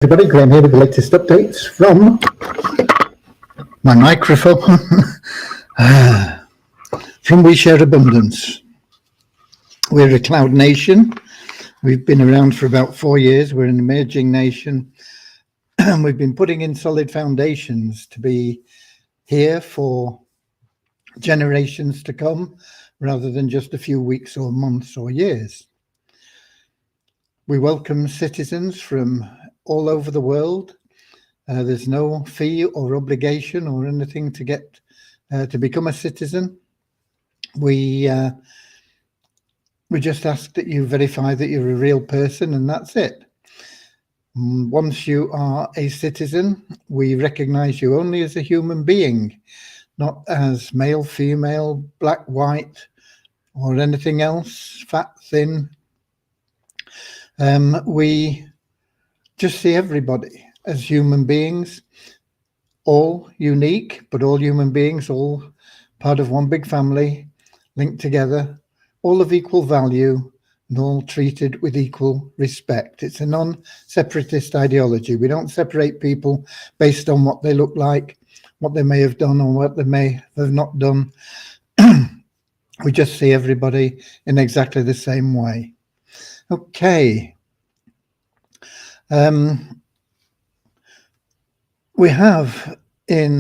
Everybody, Graham here with the latest updates from my microphone from We Share Abundance. We're a cloud nation. We've been around for about 4 years. We're an emerging nation, and we've been putting in solid foundations to be here for generations to come, rather than just a few weeks or months or years. We welcome citizens from all over the world. There's no fee or obligation or anything to get to become a citizen. We just ask that you verify that you're a real person, and that's it. Once you are a citizen, we recognize you only as a human being, not as male, female, black, white, or anything else, fat, thin. We just see everybody as human beings, all unique, but all human beings, all part of one big family, linked together, all of equal value, and all treated with equal respect. It's a non-separatist ideology. We don't separate people based on what they look like, what they may have done, or what they may have not done. We just see everybody in exactly the same way. Okay. We have in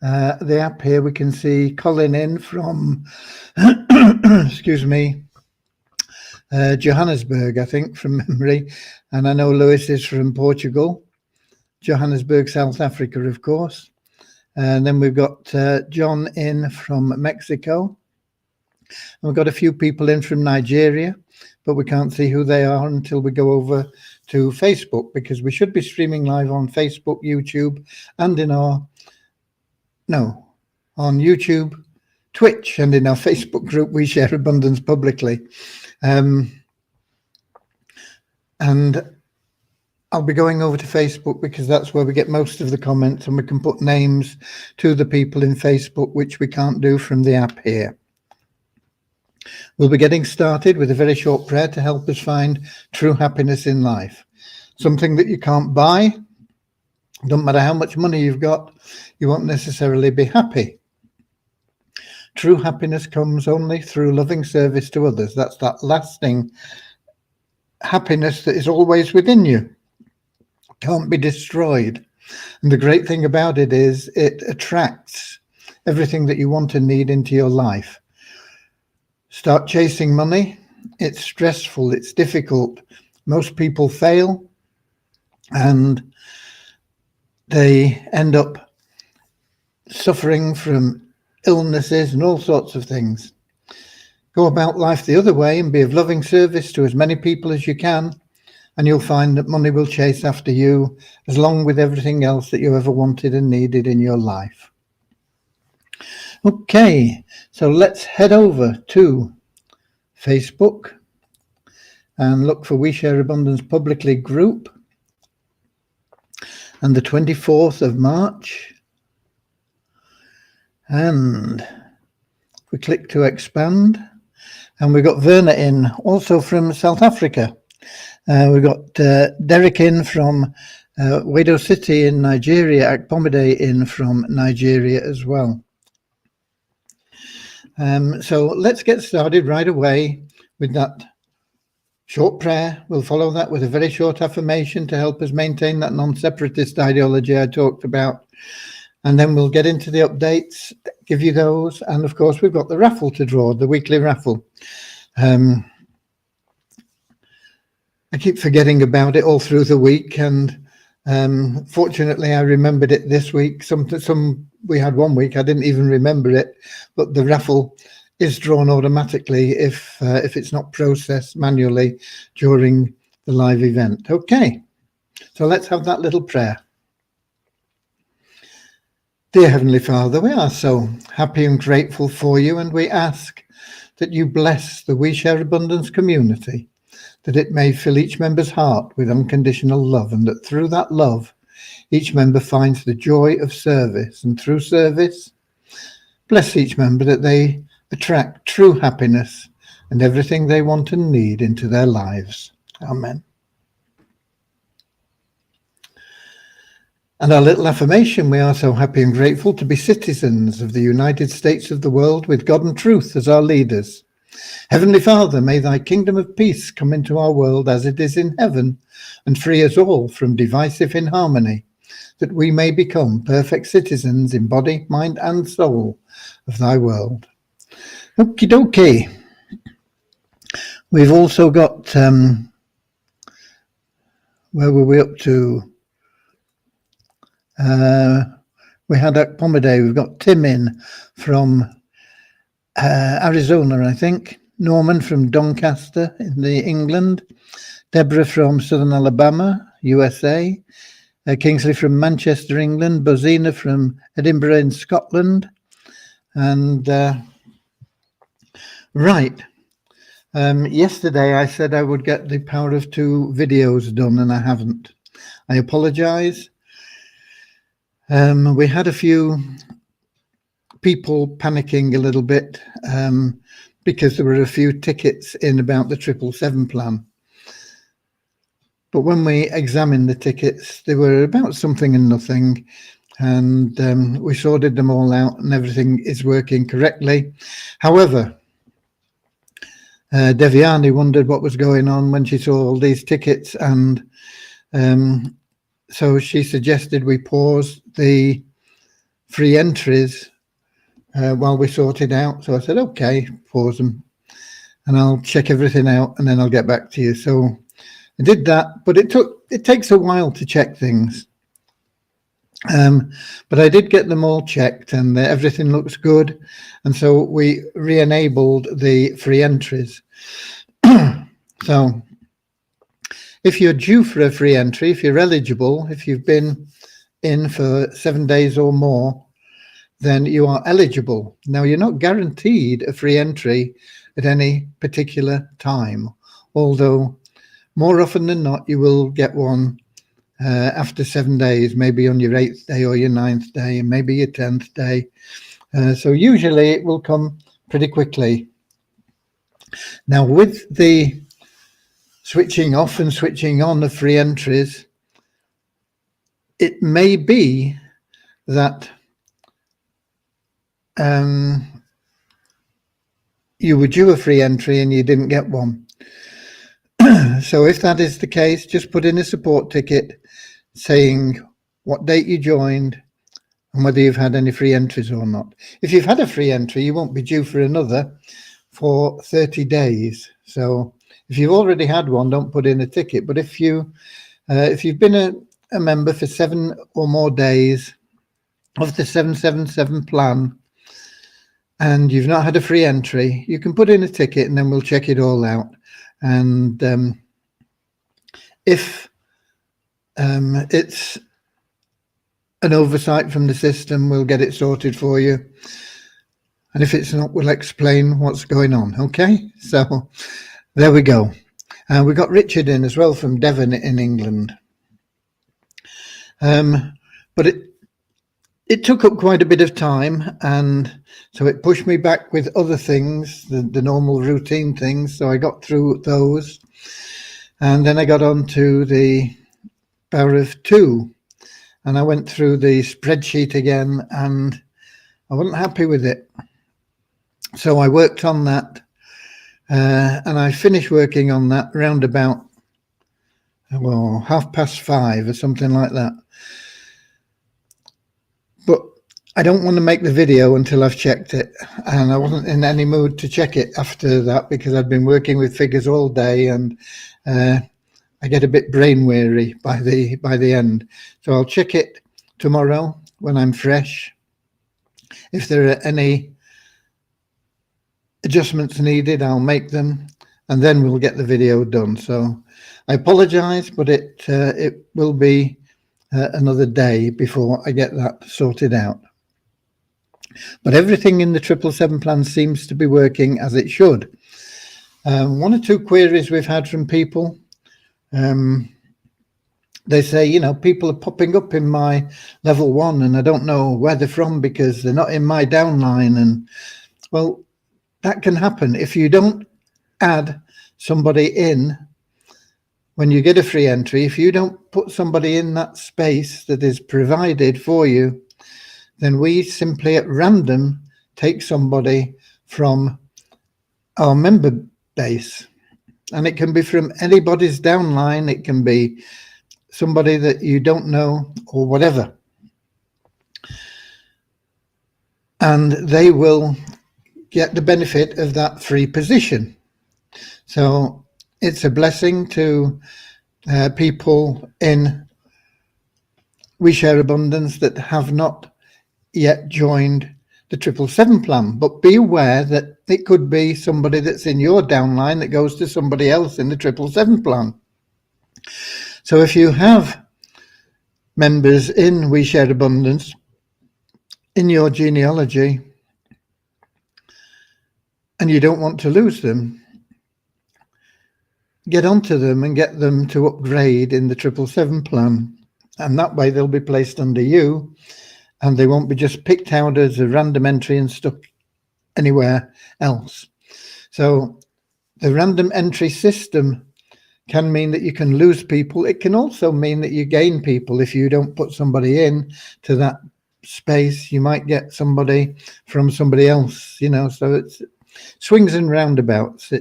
the app here, we can see Colin in from, excuse me, Johannesburg, I think, from memory. And I know Lewis is from Portugal, Johannesburg, South Africa, of course. And then we've got John in from Mexico. And we've got a few people in from Nigeria, but we can't see who they are until we go over to Facebook, because we should be streaming live on Facebook, YouTube, and on YouTube, Twitch, and in our Facebook group, We Share Abundance Publicly. And I'll be going over to Facebook because that's where we get most of the comments, and we can put names to the people in Facebook, which we can't do from the app here. We'll be getting started with a very short prayer to help us find true happiness in life. Something that you can't buy. Don't matter how much money you've got, you won't necessarily be happy. True happiness comes only through loving service to others. That's that lasting happiness that is always within you. Can't be destroyed. And the great thing about it is it attracts everything that you want and need into your life. Start chasing money. It's stressful. It's difficult. Most people fail, and they end up suffering from illnesses and all sorts of things. Go about life the other way and be of loving service to as many people as you can, and you'll find that money will chase after you, along with everything else that you ever wanted and needed in your life. Okay, so let's head over to Facebook and look for We Share Abundance Publicly group. And the 24th of March. And we click to expand. And we've got Verna in, also from South Africa. We've got Derek in from Wado City in Nigeria, Akpomide in from Nigeria as well. So let's get started right away with that short prayer. We'll follow that with a very short affirmation to help us maintain that non-separatist ideology I talked about. And then we'll get into the updates, give you those. And of course, we've got the raffle to draw, the weekly raffle. I keep forgetting about it all through the week. And fortunately, I remembered it this week. We had one week, I didn't even remember it, but the raffle is drawn automatically if it's not processed manually during the live event. Okay, so let's have that little prayer. Dear Heavenly Father, we are so happy and grateful for you, and we ask that you bless the We Share Abundance community, that it may fill each member's heart with unconditional love, and that through that love, each member finds the joy of service, and through service, bless each member that they attract true happiness and everything they want and need into their lives. Amen. And our little affirmation: we are so happy and grateful to be citizens of the United States of the world with God and truth as our leaders. Heavenly Father, may thy kingdom of peace come into our world as it is in heaven, and free us all from divisive inharmony, that we may become perfect citizens in body, mind, and soul of thy world. Okie dokie. We've also got, where were we up to? We had Akpomade. We've got Tim in from Arizona, I think. Norman from Doncaster in England. Deborah from Southern Alabama, USA. Kingsley from Manchester, England. Bozina from Edinburgh in Scotland. And right. Yesterday I said I would get the Power of Two videos done, and I haven't. I apologize. We had a few people panicking a little bit because there were a few tickets in about the 777 plan. But when we examined the tickets, they were about something and nothing, and we sorted them all out, and everything is working correctly. However, Deviani wondered what was going on when she saw all these tickets, and so she suggested we pause the free entries while we sort it out. So I said, okay, pause them, and I'll check everything out, and then I'll get back to you. So I did that, but it takes a while to check things. But I did get them all checked, and everything looks good. And so we re-enabled the free entries. So if you're due for a free entry, if you're eligible, if you've been in for 7 days or more, then you are eligible. Now, you're not guaranteed a free entry at any particular time, although more often than not, you will get one after 7 days, maybe on your 8th day or your 9th day, and maybe your 10th day. So usually it will come pretty quickly. Now, with the switching off and switching on of free entries, it may be that you were due a free entry and you didn't get one. So if that is the case, just put in a support ticket saying what date you joined and whether you've had any free entries or not. If you've had a free entry, you won't be due for another for 30 days. So if you've already had one, don't put in a ticket. But if you've been a member for 7 or more days of the 777 plan and you've not had a free entry, you can put in a ticket and then we'll check it all out. And if it's an oversight from the system, we'll get it sorted for you. And if it's not, we'll explain what's going on. Okay, so there we go. We got Richard in as well from Devon in England. But it took up quite a bit of time, and so it pushed me back with other things, the normal routine things. So I got through those, and then I got on to the Power of Two, and I went through the spreadsheet again, and I wasn't happy with it. So I worked on that, and I finished working on that round about, well, 5:30 or something like that. But I don't want to make the video until I've checked it, and I wasn't in any mood to check it after that because I'd been working with figures all day, and I get a bit brain weary by the end. So I'll check it tomorrow when I'm fresh. If there are any adjustments needed, I'll make them, and then we'll get the video done. So I apologize, but it will be another day before I get that sorted out. But everything in the 777 plan seems to be working as it should. 1 or 2 queries we've had from people. They say, people are popping up in my level 1 and I don't know where they're from because they're not in my downline. And well, that can happen if you don't add somebody in when you get a free entry, if you don't put somebody in that space that is provided for you, then we simply at random take somebody from our member base. And it can be from anybody's downline. It can be somebody that you don't know or whatever. And they will get the benefit of that free position. So it's a blessing to people in We Share Abundance that have not yet joined the 777 plan, but be aware that it could be somebody that's in your downline that goes to somebody else in the 777 plan. So if you have members in We Share Abundance in your genealogy and you don't want to lose them, get onto them and get them to upgrade in the 777 plan, and that way they'll be placed under you and they won't be just picked out as a random entry and stuck anywhere else. So the random entry system can mean that you can lose people. It can also mean that you gain people. If you don't put somebody in to that space, you might get somebody from somebody else, you know. So it's swings and roundabouts.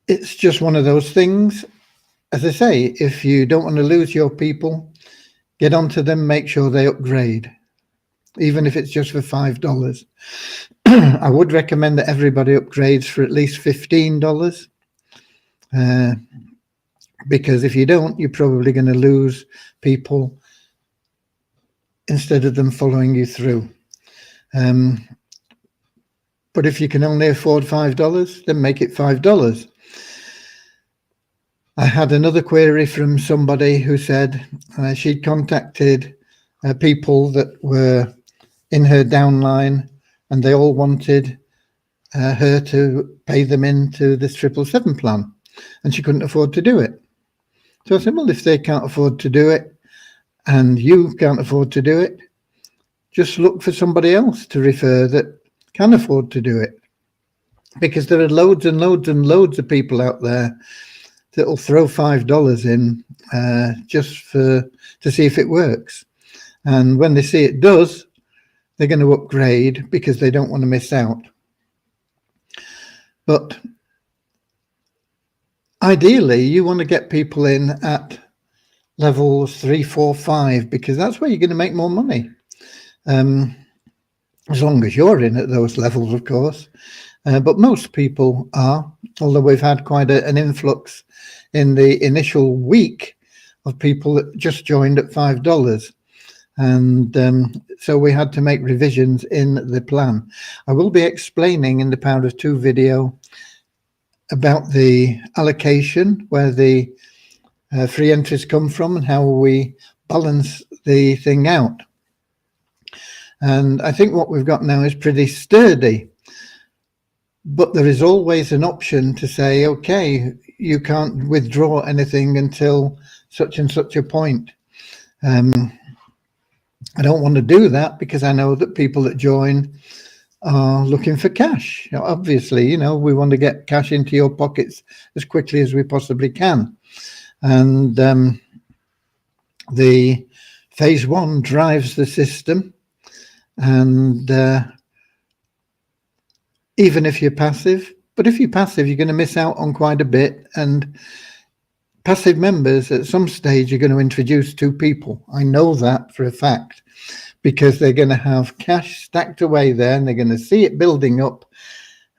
It's just one of those things. As I say, if you don't want to lose your people, get onto them, make sure they upgrade, even if it's just for $5. I would recommend that everybody upgrades for at least $15, because if you don't, you're probably going to lose people instead of them following you through. But if you can only afford $5, then make it $5. I had another query from somebody who said she'd contacted people that were in her downline and they all wanted her to pay them into this 777 plan, and she couldn't afford to do it. So I said, well, if they can't afford to do it and you can't afford to do it, just look for somebody else to refer that can afford to do it, because there are loads and loads and loads of people out there that'll throw $5 in just to see if it works. And when they see it does, they're going to upgrade because they don't want to miss out. But ideally, you want to get people in at levels 3, 4, 5, because that's where you're going to make more money. As long as you're in at those levels, of course. But most people are, although we've had quite an influx in the initial week of people that just joined at $5. And so we had to make revisions in the plan. I will be explaining in the Power of Two video about the allocation, where the free entries come from and how we balance the thing out. And I think what we've got now is pretty sturdy. But there is always an option to say, okay, you can't withdraw anything until such and such a point. I don't want to do that because I know that people that join are looking for cash. Now, obviously, you know, we want to get cash into your pockets as quickly as we possibly can. And the phase one drives the system. And even if you're passive, but if you're passive, you're going to miss out on quite a bit. And passive members at some stage are going to introduce two people. I know that for a fact, because they're going to have cash stacked away there and they're going to see it building up.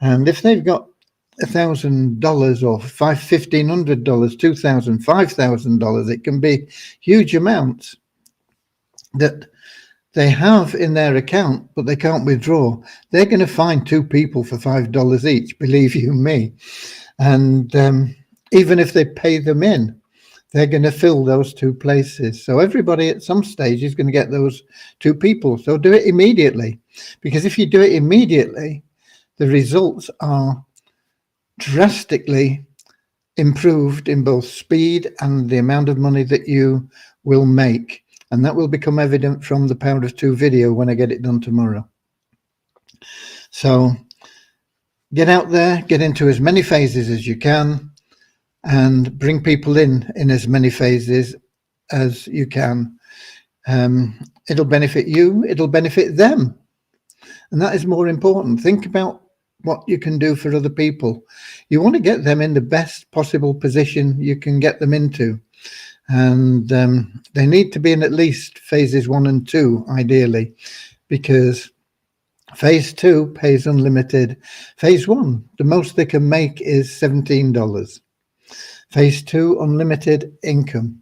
And if they've got $1,000 or $1,500, $2,000, $5,000, it can be huge amounts that they have in their account, but they can't withdraw. They're going to find two people for $5 each, believe you me. And even if they pay them in, they're going to fill those two places. So everybody at some stage is going to get those two people. So do it immediately, because if you do it immediately, the results are drastically improved in both speed and the amount of money that you will make. And that will become evident from the Power of Two video when I get it done tomorrow. So get out there, get into as many phases as you can, and bring people in as many phases as you can. It'll benefit you, it'll benefit them. And that is more important. Think about what you can do for other people. You want to get them in the best possible position you can get them into. And they need to be in at least phases 1 and 2, ideally, because phase 2 pays unlimited. Phase 1, the most they can make is $17. Phase 2, unlimited income.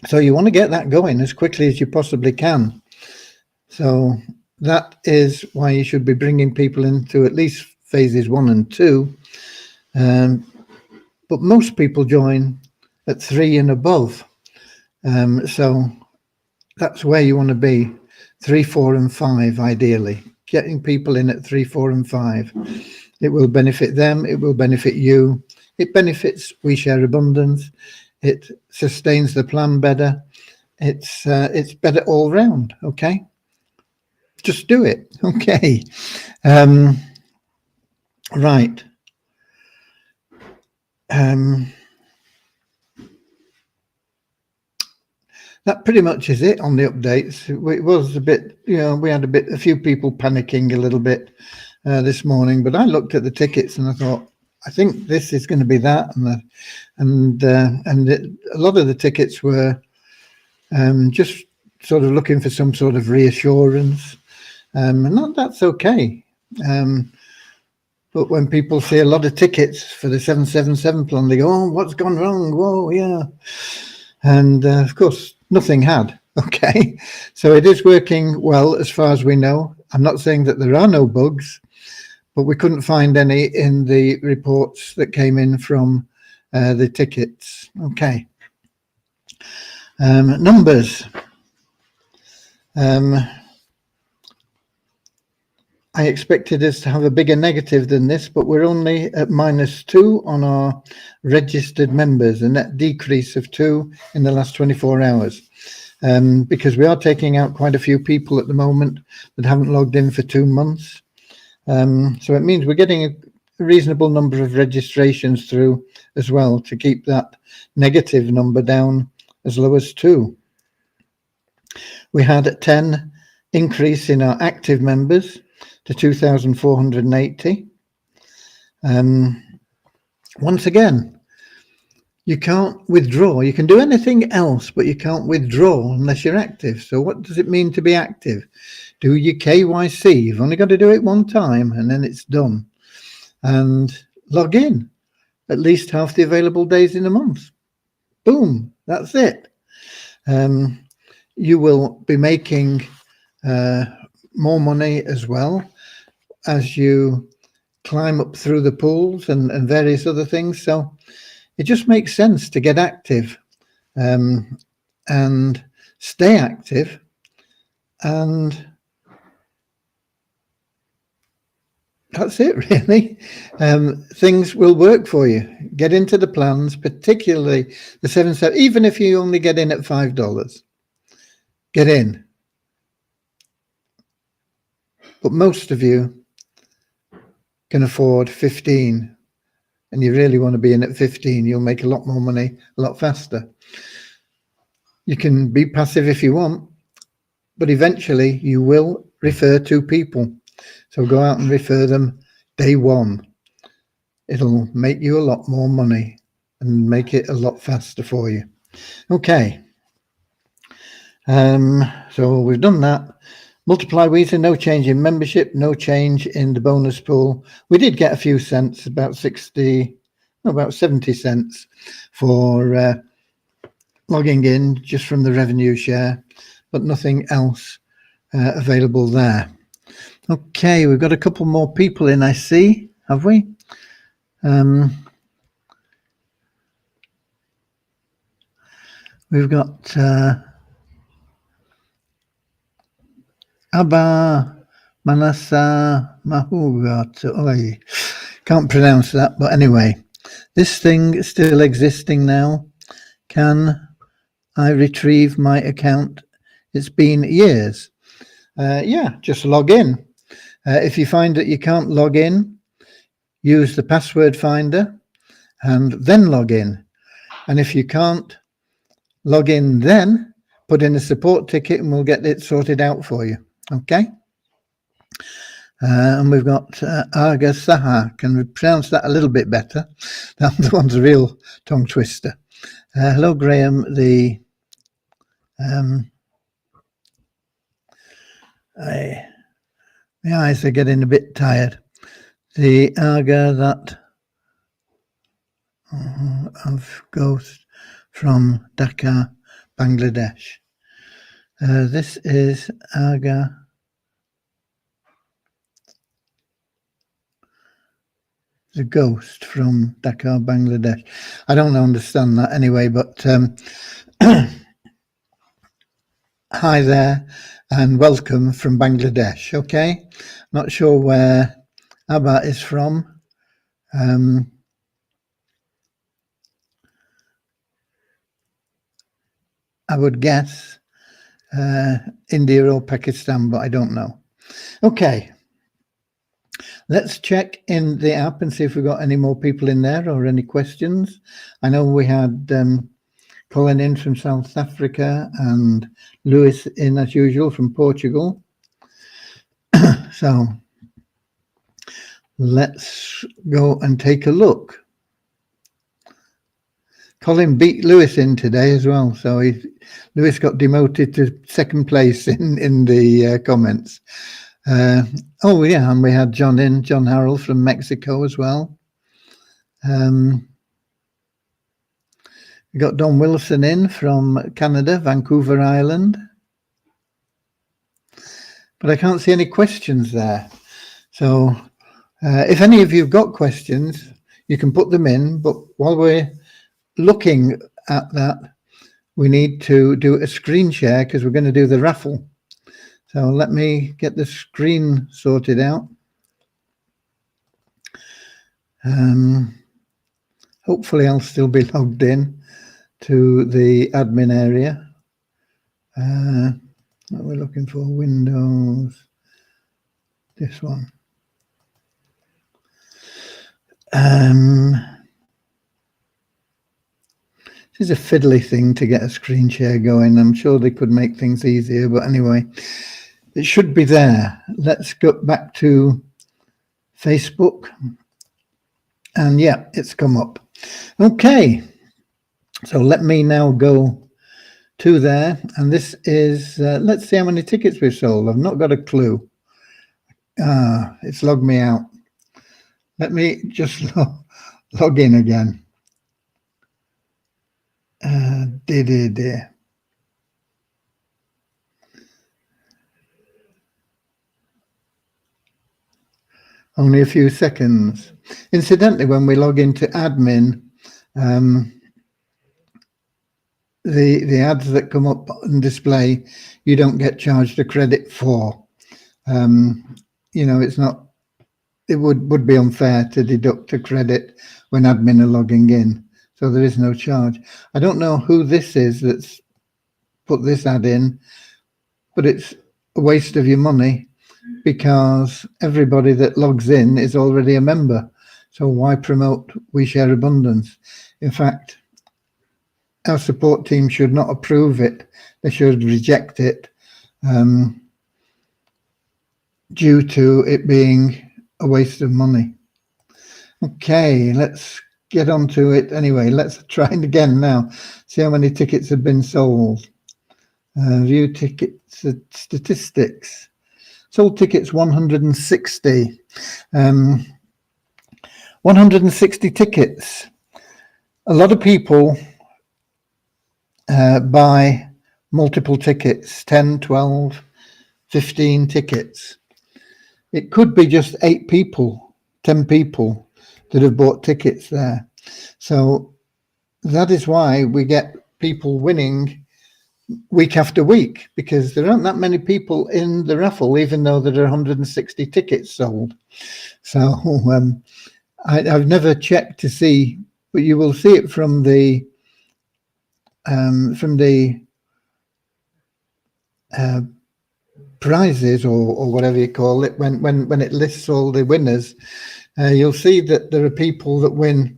So you want to get that going as quickly as you possibly can. So that is why you should be bringing people into at least phases 1 and 2. But most people join at 3 and above. So that's where you want to be, 3, 4, and 5, ideally. Getting people in at 3, 4, and 5. It will benefit them. It will benefit you. It benefits We Share Abundance. It sustains the plan better. It's better all round. Okay. Just do it. Okay. Right. That pretty much is it on the updates. It was a bit, we had a few people panicking a little bit this morning, but I looked at the tickets and I thought, I think this is going to be that, and a lot of the tickets were just sort of looking for some sort of reassurance, and that's okay. But when people see a lot of tickets for the 777 plan, they go, "Oh, what's gone wrong? Whoa, yeah." And of course, nothing had. Okay, so it is working well as far as we know. I'm not saying that there are no bugs, but we couldn't find any in the reports that came in from the tickets. Okay. Numbers. I expected us to have a bigger negative than this, but we're only at -2 on our registered members, a net decrease of 2 in the last 24 hours. Because we are taking out quite a few people at the moment that haven't logged in for 2 months. So it means we're getting a reasonable number of registrations through as well to keep that negative number down as low as 2. We had a 10 increase in our active members to 2,480. Once again, you can't withdraw. You can do anything else, but you can't withdraw unless you're active. So what does it mean to be active? Do your KYC. You've only got to do it one time and then it's done. And log in at least half the available days in a month. Boom, that's it. You will be making more money as well as you climb up through the pools and various other things. So it just makes sense to get active and stay active, and that's it really. Things will work for you. Get into the plans, particularly the 7-7, even if you only get in at $5, get in. But most of you can afford 15, and you really want to be in at 15. You'll make a lot more money a lot faster. You can be passive if you want, but eventually you will refer to people. So go out and refer them day one. It'll make you a lot more money and make it a lot faster for you. Okay. So we've done that. Multiply Weezer, no change in membership, no change in the bonus pool. We did get a few cents, about 70 cents for logging in just from the revenue share, but nothing else available there. Okay, we've got a couple more people in, I see, have we? We've got Abba Manasa Mahugat. I can't pronounce that, but anyway, this thing is still existing now. Can I retrieve my account? It's been years. Yeah, just log in. If you find that you can't log in, use the password finder and then log in. And if you can't log in, then put in a support ticket and we'll get it sorted out for you. Okay. And we've got Aga Saha. Can we pronounce that a little bit better? That one's a real tongue twister. Hello, Graham. My eyes are getting a bit tired. The Aga that of Ghost from Dhaka, Bangladesh. This is Aga. The ghost from Dhaka, Bangladesh. I don't understand that anyway, but hi there and welcome from Bangladesh. Okay, not sure where Abba is from. I would guess India or Pakistan, but I don't know. Okay, let's check in the app and see if we've got any more people in there or any questions. I know we had Colin in from South Africa and Lewis in as usual from Portugal. So let's go and take a look. Colin beat Lewis in today as well, so Lewis got demoted to second place in the comments. Oh yeah, and we had John Harrell from Mexico as well. We got Don Wilson in from Canada, Vancouver Island. But I can't see any questions there. So if any of you have got questions, you can put them in. But while we're looking at that, we need to do a screen share because we're going to do the raffle. So let me get the screen sorted out. Hopefully I'll still be logged in to the admin area. What we're looking for, Windows, this one. This is a fiddly thing to get a screen share going. I'm sure they could make things easier, but anyway, it should be there. Let's go back to Facebook. And yeah, it's come up. Okay, so let me now go to there. And this is, let's see how many tickets we've sold. I've not got a clue. It's logged me out. Let me just log in again. Only a few seconds. Incidentally, when we log into admin, the ads that come up and display, you don't get charged a credit for. You know, it's not. It would be unfair to deduct a credit when admin are logging in. So there is no charge. I don't know who this is that's put this ad in, but it's a waste of your money because everybody that logs in is already a member. So why promote We Share Abundance? In fact, our support team should not approve it. They should reject it due to it being a waste of money. Okay, let's get onto it anyway. Let's try it again now. See how many tickets have been sold. View tickets statistics. Sold tickets 160. 160 tickets. A lot of people buy multiple tickets, 10, 12, 15 tickets. It could be just 8 people, 10 people that have bought tickets there. So that is why we get people winning week after week, because there aren't that many people in the raffle, even though there are 160 tickets sold. So I've never checked to see, but you will see it from the prizes or whatever you call it, when it lists all the winners, you'll see that there are people that win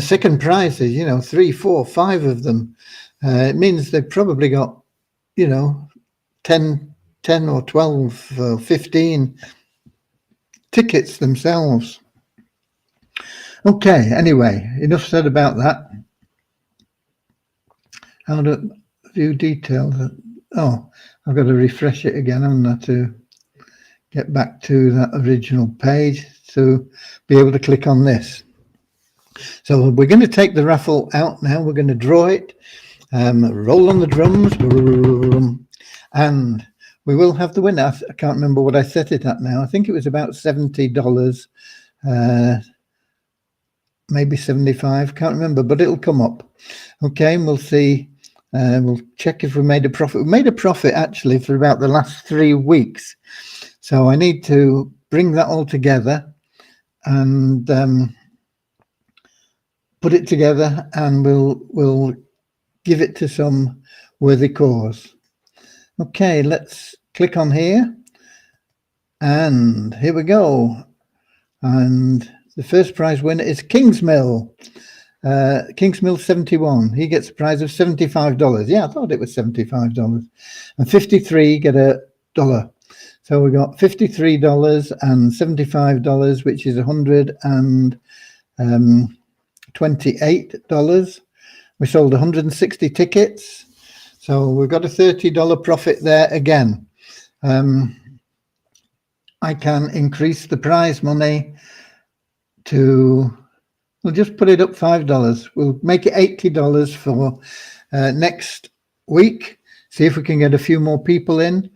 second prizes, 3, 4, 5 of them. It means they've probably got, 10 or 12 or 15 tickets themselves. Okay, anyway, enough said about that. How to view details? Oh, I've got to refresh it again, haven't I, to get back to that original page to be able to click on this. So we're going to take the raffle out now. We're going to draw it, roll on the drums, and we will have the winner. I can't remember what I set it at now. I think it was about $70, maybe 75, can't remember, but it'll come up. Okay, and we'll see. We'll check if we made a profit. We made a profit actually for about the last 3 weeks. So I need to bring that all together and put it together, and we'll give it to some worthy cause. Okay, let's click on here, and here we go. And the first prize winner is Kingsmill. Kingsmill 71. He gets a prize of $75. Yeah, I thought it was $75. And 53 get $1. So we got $53 and $75, which is $128. We sold 160 tickets. So we've got a $30 profit there again. I can increase the prize money to, we'll just put it up $5. We'll make it $80 for next week. See if we can get a few more people in.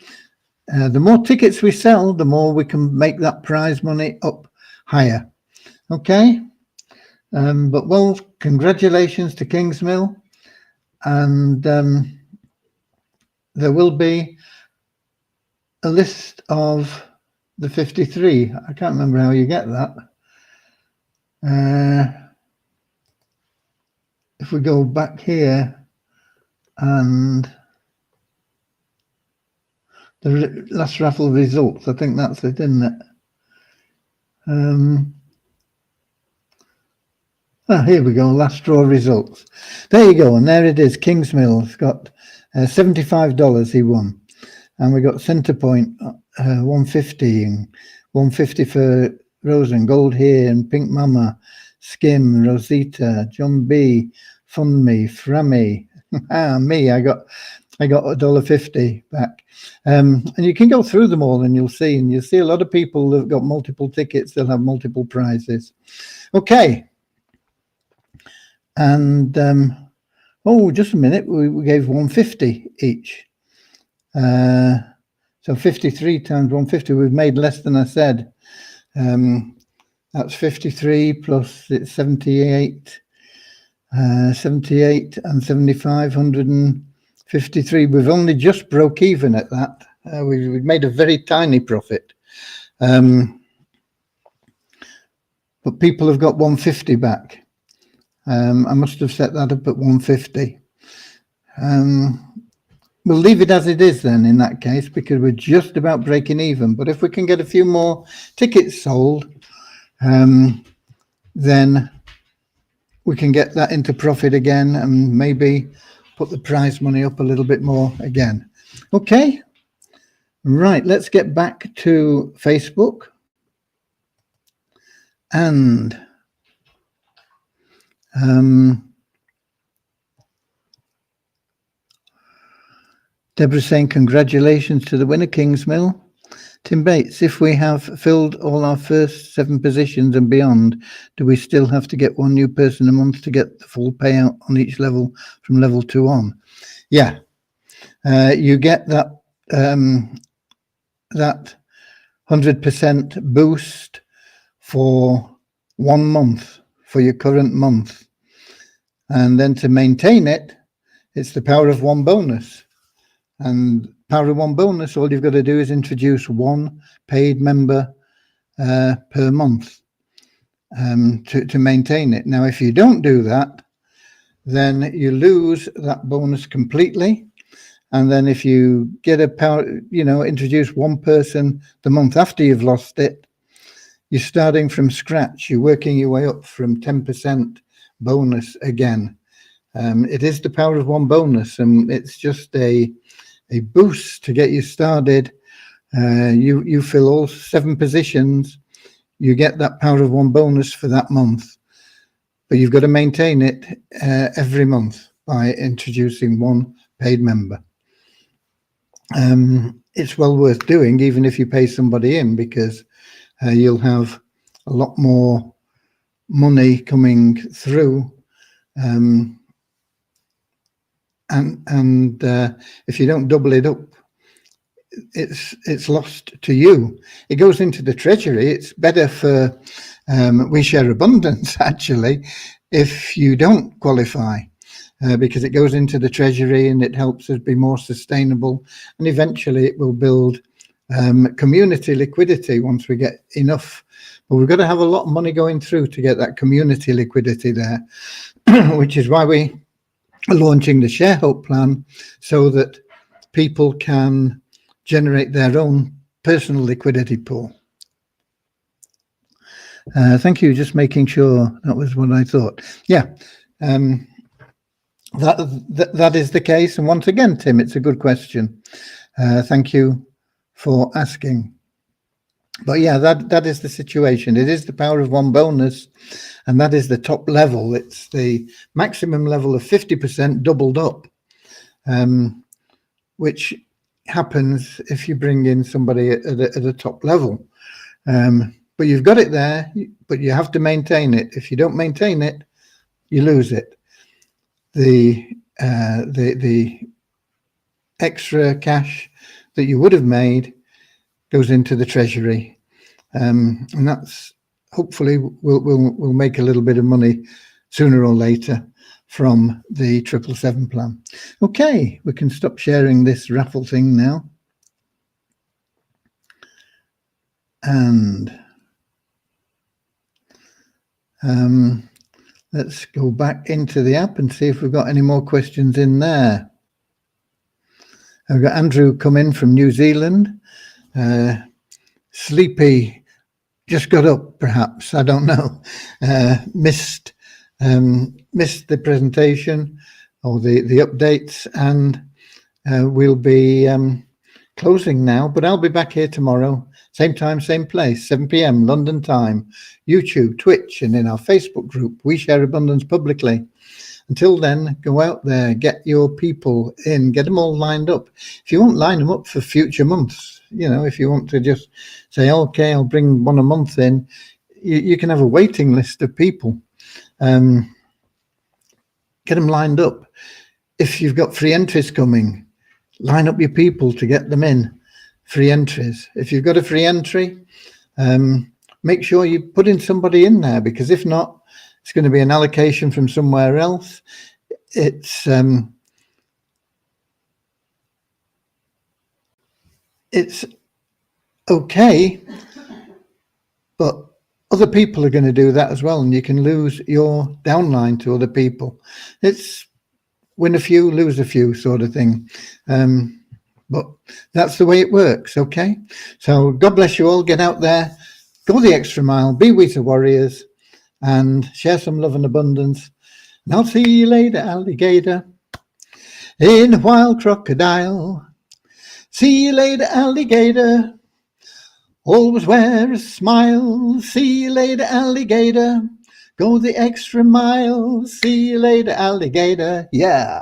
The more tickets we sell, the more we can make that prize money up higher. Okay. But well, congratulations to Kingsmill. And there will be a list of the 53. I can't remember how you get that. If we go back here and the last raffle results, I think that's it, isn't it? Here we go, last draw results. There you go, and there it is. Kingsmill's got $75 he won. And we got Centrepoint 150 and 150 for Rose and Gold here and Pink Mama, Skim, Rosita, John B, Fund Me, Frammy. Me, I got $1.50 back. And you can go through them all and you'll see a lot of people that have got multiple tickets. They'll have multiple prizes. Okay. And oh, just a minute, we gave 150 each. So 53 times 150, we've made less than I said. That's 53 plus it's 78, 78 and 75, 153. We've only just broke even at that. We've made a very tiny profit. But people have got 150 back. I must have set that up at 150. We'll leave it as it is then in that case, because we're just about breaking even. But if we can get a few more tickets sold, then we can get that into profit again and maybe put the prize money up a little bit more again. Okay. Right. Let's get back to Facebook. And Deborah's saying congratulations to the winner, Kingsmill. Tim Bates, if we have filled all our first 7 positions and beyond, do we still have to get 1 new person a month to get the full payout on each level from level 2 on? Yeah, you get that that 100% boost for 1 month, for your current month. And then to maintain it, it's the power of 1 bonus. And power of 1 bonus, all you've got to do is introduce 1 paid member per month to maintain it. Now, if you don't do that, then you lose that bonus completely. And then if you get a power, introduce one person the month after you've lost it, you're starting from scratch. You're working your way up from 10% bonus again. It is the power of one bonus, and it's just a boost to get you started. You fill all 7 positions, you get that power of one bonus for that month, but you've got to maintain it every month by introducing one paid member. It's well worth doing, even if you pay somebody in, because you'll have a lot more money coming through. And if you don't double it up, it's lost to you. It goes into the treasury. It's better for We Share Abundance, actually, if you don't qualify, because it goes into the treasury and it helps us be more sustainable, and eventually it will build community liquidity once we get enough. But we've got to have a lot of money going through to get that community liquidity there, which is why we are launching the Share Hope plan, so that people can generate their own personal liquidity pool. Thank you. Just making sure that was what I thought. Yeah, that is the case. And once again, Tim, it's a good question. Thank you for asking. But yeah, that is the situation. It is the power of one bonus, and that is the top level. It's the maximum level of 50% doubled up, which happens if you bring in somebody at a top level. But you've got it there, but you have to maintain it. If you don't maintain it, you lose it. The extra cash that you would have made goes into the treasury, and that's hopefully we'll make a little bit of money sooner or later from the 777 plan. Okay, we can stop sharing this raffle thing now. And let's go back into the app and see if we've got any more questions in there. I've got Andrew come in from New Zealand. Sleepy, just got up perhaps, I don't know. Missed the presentation or the updates, and we'll be closing now, but I'll be back here tomorrow, same time, same place, 7 p.m. London time, YouTube, Twitch, and in our Facebook group, We Share Abundance Publicly. Until then, go out there, get your people in, get them all lined up. If you won't line them up for future months, if you want to just say, okay, I'll bring one a month in, you can have a waiting list of people. Get them lined up. If you've got free entries coming, line up your people to get them in, free entries. If you've got a free entry, make sure you put in somebody in there, because if not, it's going to be an allocation from somewhere else. It's okay, but other people are going to do that as well, and you can lose your downline to other people. It's win a few, lose a few sort of thing. But that's the way it works, okay? So God bless you all. Get out there, go the extra mile, be with the warriors, and share some love and abundance. And I'll see you later, alligator, in a wild crocodile. See you later, alligator. Always wear a smile. See you later, alligator. Go the extra mile. See you later, alligator. Yeah.